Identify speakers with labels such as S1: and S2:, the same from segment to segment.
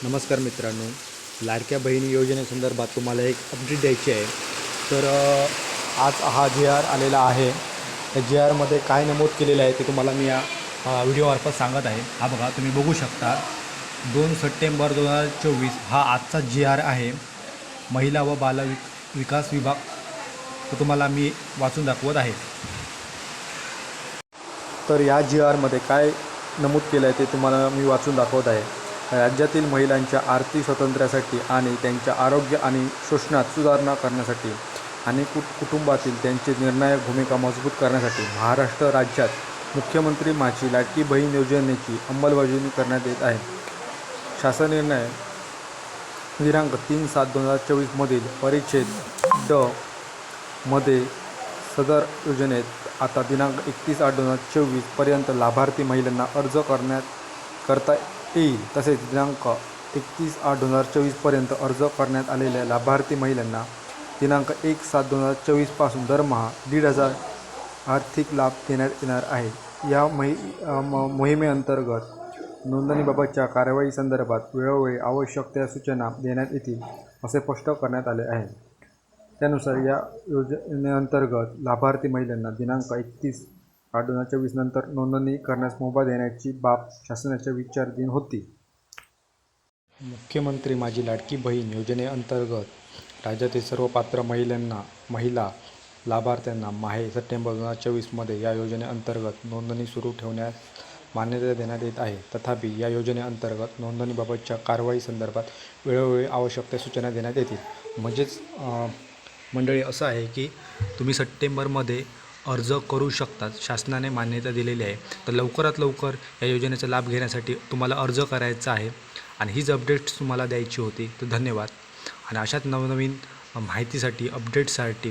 S1: नमस्कार मित्रांनो, लाडक्या बहिणी योजनेसंदर्भात तुम्हाला एक अपडेट द्यायची आहे. तर आज हा जी-आर आलेला आहे. त्या जी-आरमध्ये काय नमूद केलेलं आहे ते तुम्हाला मी या व्हिडिओमार्फत सांगत आहे. हा बघा, तुम्ही बघू शकता. 2 सप्टेंबर 2024 हा आजचा जी-आर आहे. महिला व विकास विभाग. तो तुम्हाला मी वाचून दाखवत आहे. तर या जी-आरमध्ये काय नमूद केलं आहे ते तुम्हाला मी वाचून दाखवत आहे. राज्यातील महिलांच्या आर्थिक स्वातंत्र्यासाठी आणि त्यांच्या आरोग्य आणि शोषणात सुधारणा करण्यासाठी आणि कुटुंबातील त्यांची निर्णायक भूमिका मजबूत करण्यासाठी महाराष्ट्र राज्यात मुख्यमंत्री माझी लाडकी बहीण योजनेची अंमलबजावणी करण्यात येत आहे. शासन निर्णय दिनांक 3/7/2024 मधील परिच्छेद ड मध्ये सदर योजनेत आता दिनांक 31/8/2024 पर्यंत लाभार्थी महिलांना अर्ज करता येईल. तसेच दिनांक 31/8/2024 पर्यंत अर्ज करण्यात आलेल्या लाभार्थी महिलांना दिनांक 1/7/2024 पासून दरमहा 1,500 आर्थिक लाभ देण्यात येणार आहे. या मोहिमेअंतर्गत नोंदणीबाबतच्या कारवाईसंदर्भात वेळोवेळी आवश्यक त्या सूचना देण्यात येतील असे स्पष्ट करण्यात आले आहे. त्यानुसार या योजनेअंतर्गत लाभार्थी महिलांना दिनांक 31/8/2024 नंतर नोंदणी करण्यास मुभा देण्याची बाब शासनाच्या विचाराधीन होती. मुख्यमंत्री माझी लाडकी बहीण योजनेअंतर्गत राज्यातील सर्व पात्र महिला लाभार्थ्यांना माहे सप्टेंबर 2024 मध्ये या योजनेअंतर्गत नोंदणी सुरू ठेवण्यास मान्यता देण्यात येत आहे. तथापि या योजनेअंतर्गत नोंदणीबाबतच्या कारवाईसंदर्भात वेळोवेळी आवश्यक त्या सूचना देण्यात येतील. म्हणजेच मंडळी, असं आहे की तुम्ही सप्टेंबरमध्ये अर्ज करू शकतात. शासनाने मान्यता दिलेली आहे. तर लवकरात लवकर या योजनेचा लाभ घेण्यासाठी तुम्हाला अर्ज करायचा आहे. आणि हीच अपडेट्स तुम्हाला द्यायची होती. तर धन्यवाद. आणि अशाच नवनवीन माहितीसाठी, अपडेट्ससाठी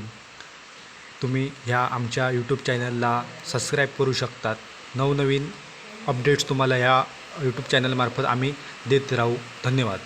S1: तुम्ही ह्या आमच्या यूट्यूब चॅनलला सबस्क्राईब करू शकतात. नवनवीन अपडेट्स तुम्हाला ह्या यूट्यूब चॅनलमार्फत आम्ही देत राहू. धन्यवाद.